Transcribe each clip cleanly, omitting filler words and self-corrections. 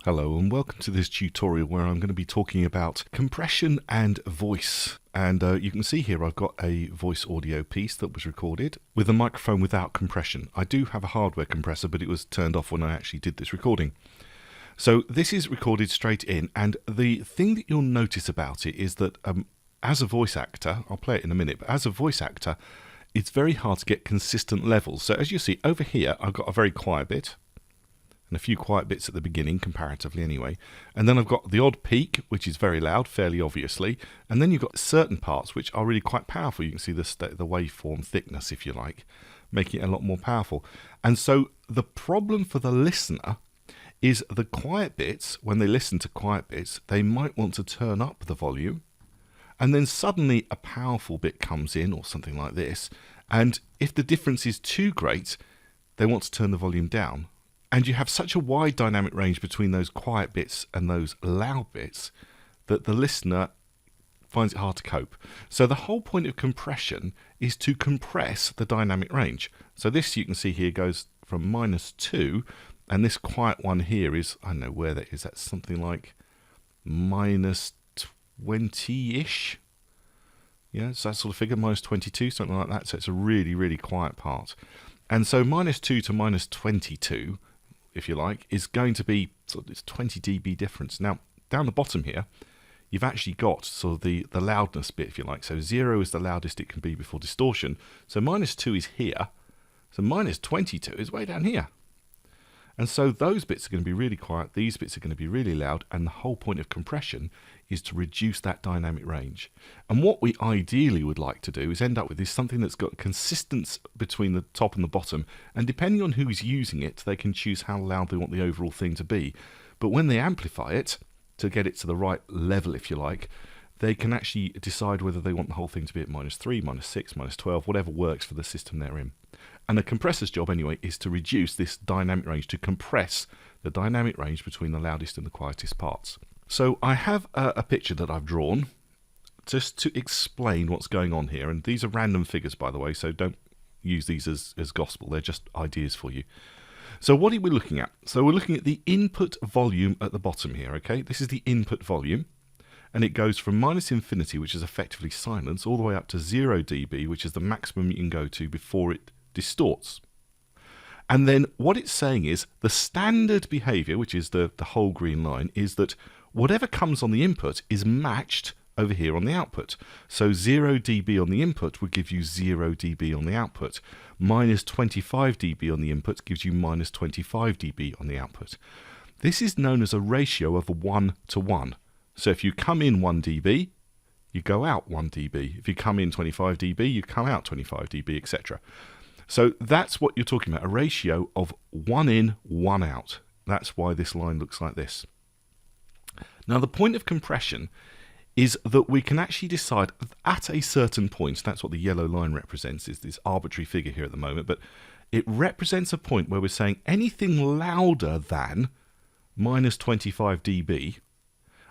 Hello and welcome to this tutorial where I'm going to be talking about compression and voice. And you can see here I've got a voice audio piece that was recorded with a microphone without compression. I do have a hardware compressor, but it was turned off when I actually did this recording. So this is recorded straight in, and the thing that you'll notice about it is that as a voice actor, I'll play it in a minute, but as a voice actor it's very hard to get consistent levels. So as you see over here I've got a very quiet bit, and a few quiet bits at the beginning, comparatively anyway. And then I've got the odd peak, which is very loud, fairly obviously. And then you've got certain parts which are really quite powerful. You can see the waveform thickness, if you like, making it a lot more powerful. And so the problem for the listener is the quiet bits, when they listen to quiet bits, they might want to turn up the volume. And then suddenly a powerful bit comes in, or something like this. And if the difference is too great, they want to turn the volume down. And you have such a wide dynamic range between those quiet bits and those loud bits that the listener finds it hard to cope. So the whole point of compression is to compress the dynamic range. So this, you can see here, goes from -2, and this quiet one here is, I don't know where that is, that's something like -20-ish. Yeah, so that sort of figure, -22, something like that. So it's a really, really quiet part. And so -2 to -22, if you like, is going to be sort of this 20 dB difference. Now, down the bottom here, you've actually got sort of the loudness bit, if you like. So 0 is the loudest it can be before distortion. So -2 is here. So -22 is way down here. And so those bits are going to be really quiet, these bits are going to be really loud, and the whole point of compression is to reduce that dynamic range. And what we ideally would like to do is end up with is something that's got consistency between the top and the bottom, and depending on who's using it, they can choose how loud they want the overall thing to be. But when they amplify it, to get it to the right level, if you like, they can actually decide whether they want the whole thing to be at -3, -6, -12, whatever works for the system they're in. And a compressor's job, anyway, is to reduce this dynamic range, to compress the dynamic range between the loudest and the quietest parts. So I have a picture that I've drawn just to explain what's going on here. And these are random figures, by the way, so don't use these as gospel. They're just ideas for you. So what are we looking at? So we're looking at the input volume at the bottom here, okay? This is the input volume. And it goes from -infinity, which is effectively silence, all the way up to 0 dB, which is the maximum you can go to before it distorts. And then what it's saying is the standard behavior, which is the whole green line, is that whatever comes on the input is matched over here on the output. So 0 dB on the input would give you 0 dB on the output. -25 dB on the input gives you -25 dB on the output. This is known as a ratio of 1 to 1. So if you come in 1 dB, you go out 1 dB. If you come in 25 dB, you come out 25 dB, etc. So that's what you're talking about, a ratio of 1 in, 1 out. That's why this line looks like this. Now the point of compression is that we can actually decide at a certain point, that's what the yellow line represents, is this arbitrary figure here at the moment, but it represents a point where we're saying anything louder than -25 dB,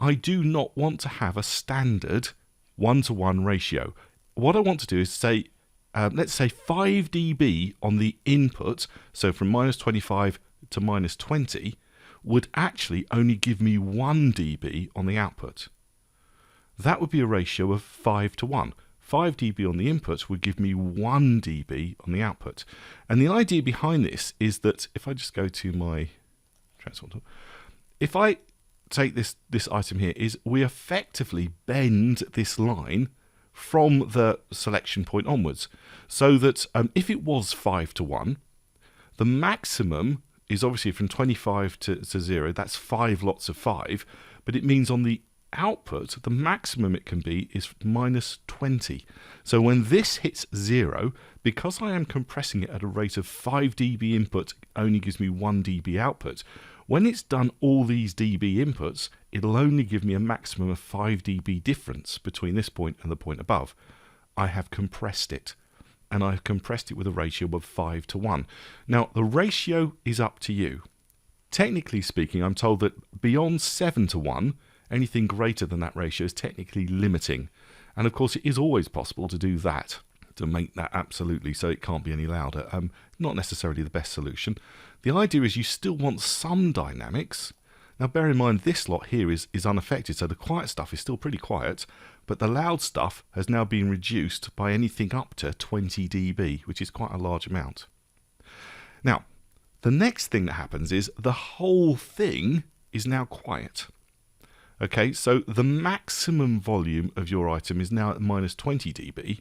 I do not want to have a standard 1-to-1 ratio. What I want to do is say, let's say 5 dB on the input, so from -25 to -20, would actually only give me 1 dB on the output. That would be a ratio of 5 to 1. 5 dB on the input would give me 1 dB on the output. And the idea behind this is that if I just go to my transform tool, if I take this item here, is we effectively bend this line from the selection point onwards, so that if it was 5 to 1, the maximum is obviously from 25 to 0, that's 5 lots of 5, but it means on the output, the maximum it can be is -20. So when this hits 0, because I am compressing it at a rate of 5 dB input, only gives me 1 dB output. When it's done all these dB inputs, it'll only give me a maximum of 5 dB difference between this point and the point above. I have compressed it, and I've compressed it with a ratio of 5 to 1. Now, the ratio is up to you. Technically speaking, I'm told that beyond 7 to 1, anything greater than that ratio is technically limiting. And of course, it is always possible to do that, to make that absolutely so it can't be any louder. Not necessarily the best solution. The idea is you still want some dynamics, Now bear in mind this lot here is unaffected, so the quiet stuff is still pretty quiet, but the loud stuff has now been reduced by anything up to 20 dB, which is quite a large amount. Now, the next thing that happens is the whole thing is now quiet. Okay, so the maximum volume of your item is now at minus 20 dB,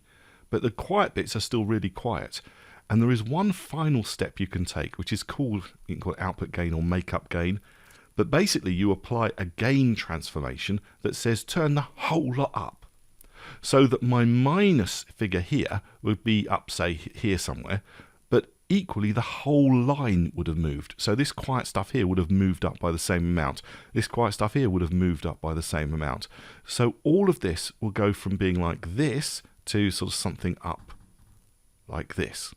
but the quiet bits are still really quiet. And there is one final step you can take, which is called, you can call it output gain or makeup gain. But basically you apply a gain transformation that says turn the whole lot up. So that my minus figure here would be up, say, here somewhere, but equally the whole line would have moved. So this quiet stuff here would have moved up by the same amount. This quiet stuff here would have moved up by the same amount. So all of this will go from being like this to sort of something up like this.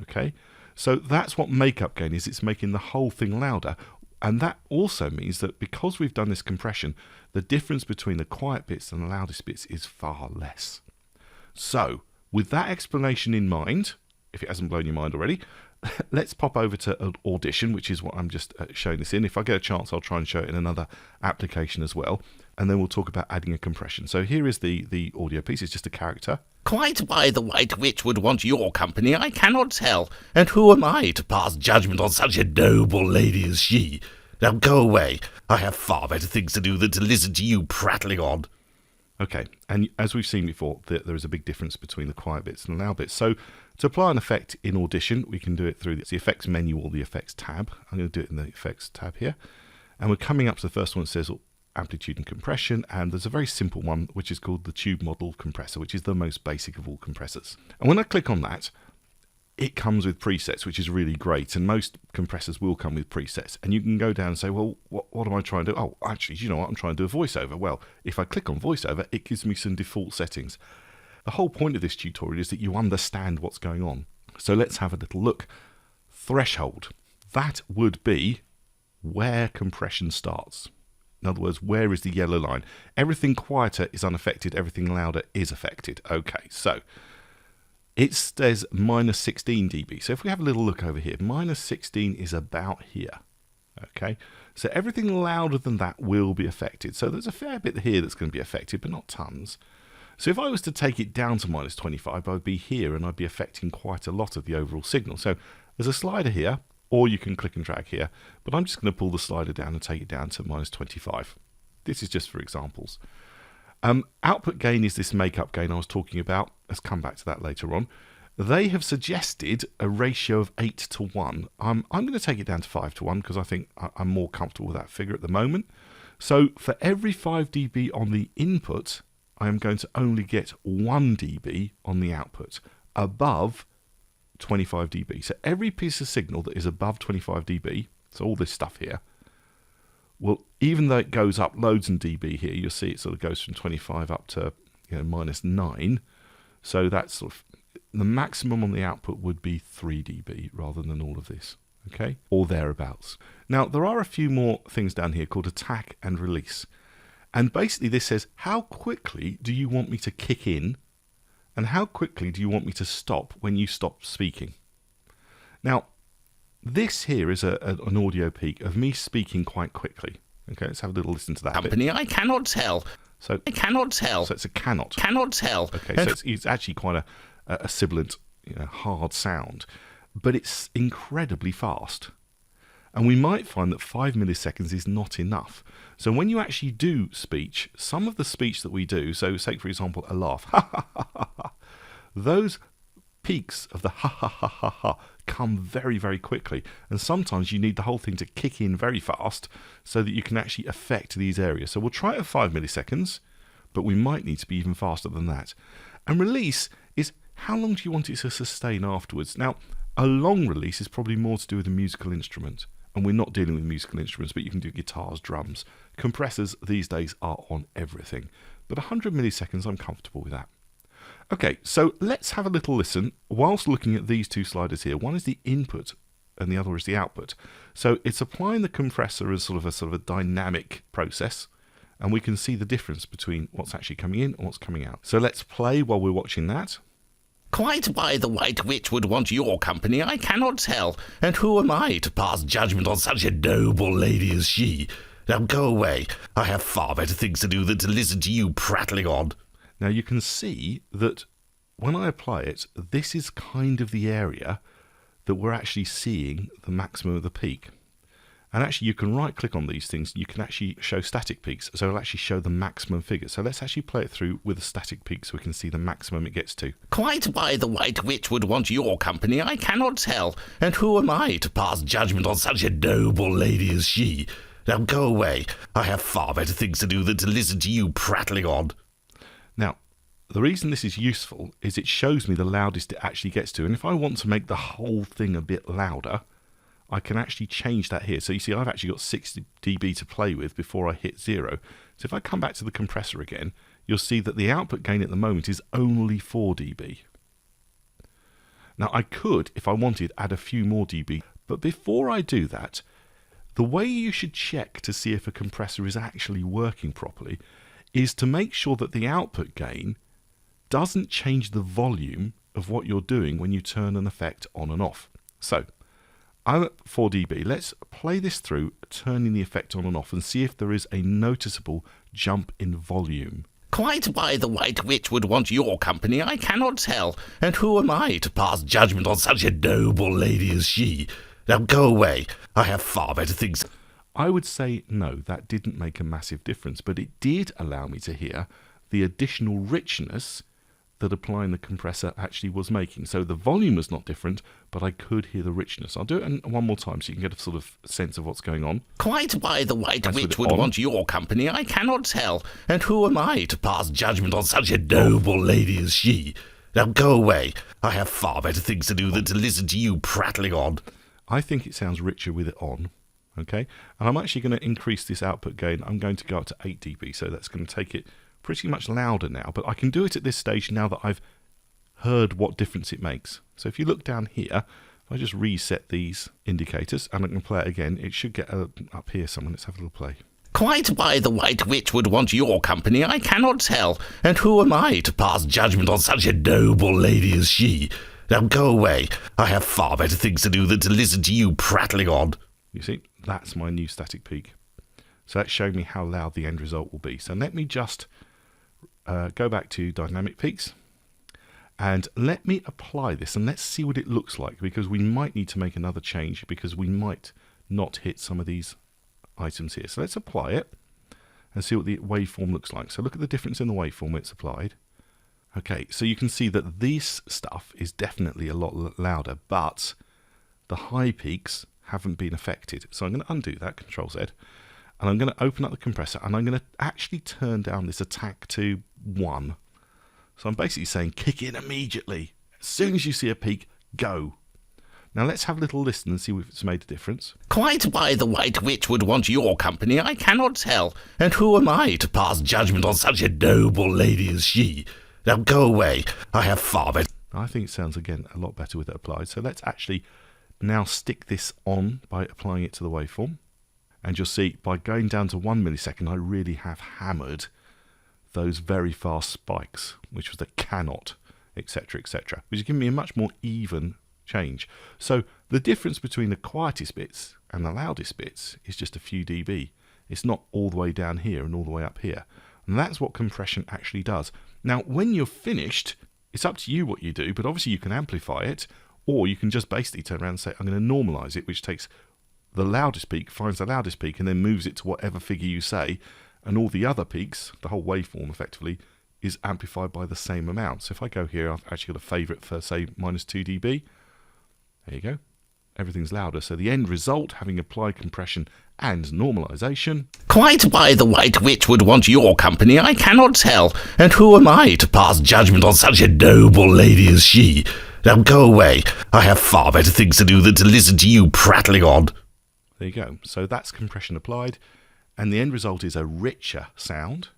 Okay, so that's what makeup gain is. It's making the whole thing louder. And that also means that because we've done this compression, the difference between the quiet bits and the loudest bits is far less. So with that explanation in mind, if it hasn't blown your mind already, let's pop over to Audition, which is what I'm just showing this in. If I get a chance, I'll try and show it in another application as well. And then we'll talk about adding a compression. So here is the audio piece. It's just a character. Quite why the White Witch would want your company, I cannot tell. And who am I to pass judgment on such a noble lady as she? Now go away. I have far better things to do than to listen to you prattling on. Okay, and as we've seen before, there is a big difference between the quiet bits and the loud bits. So to apply an effect in Audition, we can do it through the effects menu or the effects tab. I'm going to do it in the effects tab here. And we're coming up to the first one that says amplitude and compression, and there's a very simple one which is called the tube model compressor, which is the most basic of all compressors. And when I click on that, it comes with presets, which is really great, and most compressors will come with presets. And you can go down and say, well, what am I trying to do? Oh, actually, you know what, I'm trying to do a voiceover. Well, if I click on voiceover, it gives me some default settings. The whole point of this tutorial is that you understand what's going on. So let's have a little look. Threshold. That would be where compression starts. In other words, where is the yellow line? Everything quieter is unaffected, everything louder is affected. Okay, so it says minus 16 dB. So if we have a little look over here, minus 16 is about here. Okay, so everything louder than that will be affected. So there's a fair bit here that's going to be affected, but not tons. So if I was to take it down to minus 25, I would be here and I'd be affecting quite a lot of the overall signal. So there's a slider here, or you can click and drag here, but I'm just going to pull the slider down and take it down to minus 25. This is just for examples. Output gain is this makeup gain I was talking about. Let's come back to that later on. They have suggested a ratio of 8 to 1. I'm going to take it down to 5 to 1 because I think I'm more comfortable with that figure at the moment. So for every 5 dB on the input, I am going to only get 1 dB on the output above 25 dB. So every piece of signal that is above 25 dB, so all this stuff here, well, even though it goes up loads in dB here, you'll see it sort of goes from 25 up to minus 9. So that's sort of the maximum on the output would be 3 dB rather than all of this, okay, or thereabouts. Now there are a few more things down here called attack and release, and basically this says how quickly do you want me to kick in and how quickly do you want me to stop when you stop speaking. Now this here is an audio peak of me speaking quite quickly. Okay, let's have a little listen to that Company, bit. I cannot tell. So I cannot tell. So it's a cannot. Cannot tell. Okay, so it's actually quite a sibilant, hard sound, but it's incredibly fast. And we might find that 5 milliseconds is not enough. So when you actually do speech, some of the speech that we do, so say for example a laugh, ha ha ha ha ha, those peaks of the ha ha ha ha ha come very, very quickly. And sometimes you need the whole thing to kick in very fast so that you can actually affect these areas. So we'll try it at 5 milliseconds, but we might need to be even faster than that. And release is how long do you want it to sustain afterwards? Now, a long release is probably more to do with a musical instrument. And we're not dealing with musical instruments, but you can do guitars, drums. Compressors these days are on everything. But 100 milliseconds, I'm comfortable with that. Okay, so let's have a little listen whilst looking at these two sliders here. One is the input and the other is the output. So it's applying the compressor as sort of a dynamic process, and we can see the difference between what's actually coming in and what's coming out. So let's play while we're watching that. Quite why the White Witch would want your company, I cannot tell. And who am I to pass judgment on such a noble lady as she? Now go away. I have far better things to do than to listen to you prattling on. Now you can see that when I apply it, this is kind of the area that we're actually seeing the maximum of the peak. And actually you can right click on these things, you can actually show static peaks, so it'll actually show the maximum figure. So let's actually play it through with a static peak so we can see the maximum it gets to. Quite why the White Witch would want your company I cannot tell, and who am I to pass judgment on such a noble lady as she? Now go away. I have far better things to do than to listen to you prattling on. Now, the reason this is useful is it shows me the loudest it actually gets to, and if I want to make the whole thing a bit louder, I can actually change that here. So you see I've actually got 60 dB to play with before I hit 0. So if I come back to the compressor again, you'll see that the output gain at the moment is only 4 dB. Now I could, if I wanted, add a few more dB, but before I do that, the way you should check to see if a compressor is actually working properly is to make sure that the output gain doesn't change the volume of what you're doing when you turn an effect on and off. So I'm at 4 dB. Let's play this through, turning the effect on and off, and see if there is a noticeable jump in volume. Quite why the White Witch would want your company I cannot tell, and who am I to pass judgment on such a noble lady as she? Now go away. I have far better things. I would say no, that didn't make a massive difference, but it did allow me to hear the additional richness that applying the compressor actually was making. So the volume was not different, but I could hear the richness. I'll do it one more time so you can get a sort of sense of what's going on. Quite why the White Witch would want your company I cannot tell, and who am I to pass judgment on such a noble lady as she? Now go away. I have far better things to do than to listen to you prattling on. I think it sounds richer with it on. Okay, and I'm actually going to increase this output gain. I'm going to go up to 8 dB, so that's going to take it pretty much louder now, but I can do it at this stage now that I've heard what difference it makes. So if you look down here, if I just reset these indicators and I can play it again, it should get up here somewhere. Let's have a little play. Quite why the White Witch would want your company I cannot tell, and who am I to pass judgment on such a noble lady as she? Now go away. I have far better things to do than to listen to you prattling on. You see, that's my new static peak. So that's showing me how loud the end result will be. So let me just go back to dynamic peaks and let me apply this and let's see what it looks like, because we might need to make another change because we might not hit some of these items here. So let's apply it and see what the waveform looks like. So look at the difference in the waveform when it's applied. Okay, so you can see that this stuff is definitely a lot louder, but the high peaks haven't been affected. So I'm going to undo that, Control Z, and I'm going to open up the compressor and I'm going to actually turn down this attack to 1. So I'm basically saying kick in immediately. As soon as you see a peak, go. Now let's have a little listen and see if it's made a difference. Quite why the White Witch would want your company I cannot tell, and who am I to pass judgment on such a noble lady as she? Now go away. I have far better. I think it sounds again a lot better with it applied. So let's actually now stick this on by applying it to the waveform. And you'll see by going down to 1 millisecond, I really have hammered those very fast spikes, which was the cannot, etc., etc., which is giving me a much more even change. So the difference between the quietest bits and the loudest bits is just a few dB. It's not all the way down here and all the way up here. And that's what compression actually does. Now, when you're finished, it's up to you what you do, but obviously you can amplify it, or you can just basically turn around and say, I'm going to normalize it, which takes the loudest peak, finds the loudest peak, and then moves it to whatever figure you say, and all the other peaks, the whole waveform effectively, is amplified by the same amount. So if I go here, I've actually got a favorite for, say, -2 dB. There you go. Everything's louder. So the end result, having applied compression and normalization. Quite why the White Witch would want your company I cannot tell, and who am I to pass judgment on such a noble lady as she? Now go away. I have far better things to do than to listen to you prattling on. There you go. So that's compression applied, and the end result is a richer sound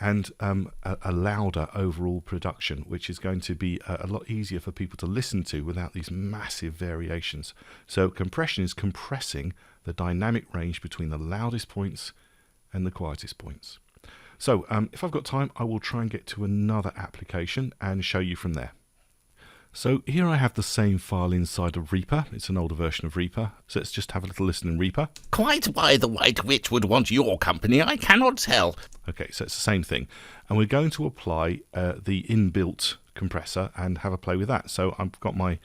and a louder overall production, which is going to be a lot easier for people to listen to without these massive variations. So compression is compressing the dynamic range between the loudest points and the quietest points. So if I've got time, I will try and get to another application and show you from there. So here I have the same file inside of Reaper. It's an older version of Reaper. So let's just have a little listen in Reaper. Quite why the White Witch would want your company, I cannot tell. Okay, so it's the same thing. And we're going to apply the inbuilt compressor and have a play with that. So I've got my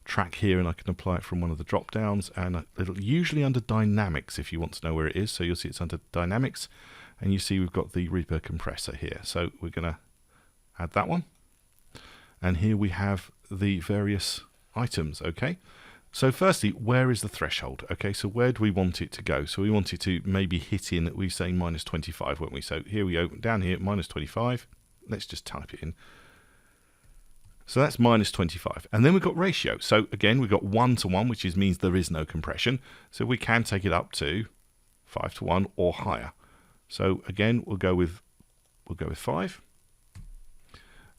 track here and I can apply it from one of the drop downs, and it'll usually under Dynamics if you want to know where it is. So you'll see it's under Dynamics, and you see we've got the Reaper compressor here. So we're going to add that one. And here we have the various items, okay? So firstly, where is the threshold? Okay, so where do we want it to go? So we want it to maybe hit in, we were saying minus 25, weren't we? So here we go, down here, minus 25. Let's just type it in. So that's minus 25. And then we've got ratio. So again, we've got 1 to 1, which means there is no compression. So we can take it up to 5 to 1 or higher. So again, we'll go with 5.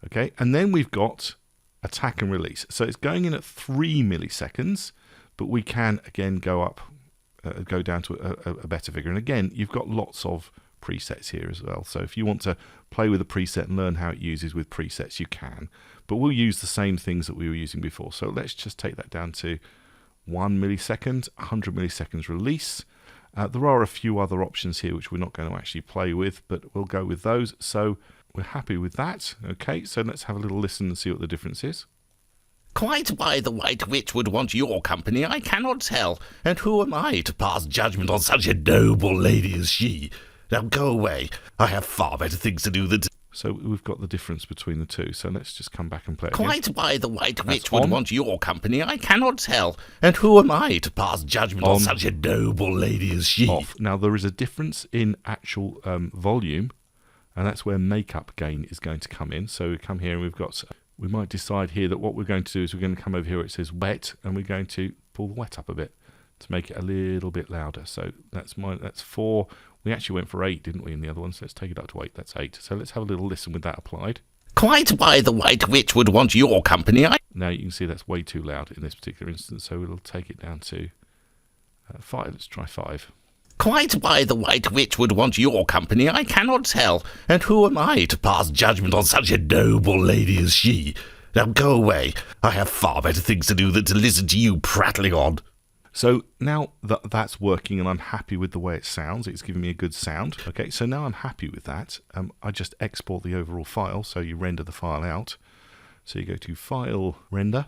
Okay, and then we've got attack and release. So it's going in at 3 milliseconds, but we can again go down to a better figure. And again, you've got lots of presets here as well. So if you want to play with a preset and learn how it uses with presets, you can. But we'll use the same things that we were using before. So let's just take that down to 1 millisecond, 100 milliseconds release. There are a few other options here which we're not going to actually play with, but we'll go with those. So we're happy with that. Okay, so let's have a little listen and see what the difference is. Quite why the White Witch would want your company, I cannot tell. And who am I to pass judgment on such a noble lady as she? Now go away. I have far better things to do than to... So we've got the difference between the two. So let's just come back and play it again. Quite why the White Witch would want your company, I cannot tell. And who am I to pass judgment on such a noble lady as she? Off. Now there is a difference in actual volume, and that's where makeup gain is going to come in. So we come here and we might decide here that what we're going to do is we're going to come over here where it says wet, and we're going to pull the wet up a bit to make it a little bit louder. So that's 4. We actually went for 8, didn't we, in the other one? So let's take it up to 8. That's 8. So let's have a little listen with that applied. Quite why the White Witch would want your company. Now you can see that's way too loud in this particular instance, so we'll take it down to 5. Let's try 5. Quite why the White Witch would want your company, I cannot tell. And who am I to pass judgment on such a noble lady as she? Now go away. I have far better things to do than to listen to you prattling on. So now that's working and I'm happy with the way it sounds. It's giving me a good sound. Okay, so now I'm happy with that. I just export the overall file, so you render the file out. So you go to File, Render,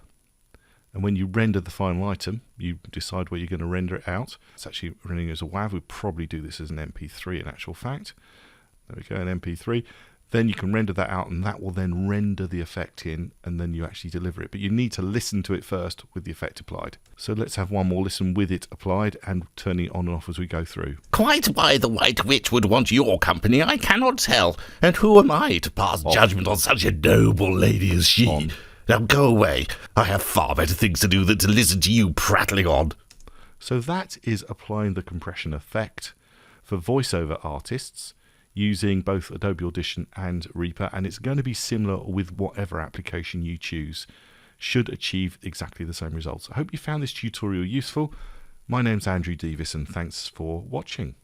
and when you render the final item, you decide where you're going to render it out. It's actually rendering as a WAV. We'd probably do this as an MP3 in actual fact. There we go, an MP3. Then you can render that out, and that will then render the effect in, and then you actually deliver it. But you need to listen to it first with the effect applied. So let's have one more listen with it applied and turning it on and off as we go through. Quite why the White Witch would want your company, I cannot tell. And who am I to pass judgment on such a noble lady as she? Now go away. I have far better things to do than to listen to you prattling on. So that is applying the compression effect for voiceover artists using both Adobe Audition and Reaper, and it's going to be similar with whatever application you choose. Should achieve exactly the same results. I hope you found this tutorial useful. My name's Andrew Davis, and thanks for watching.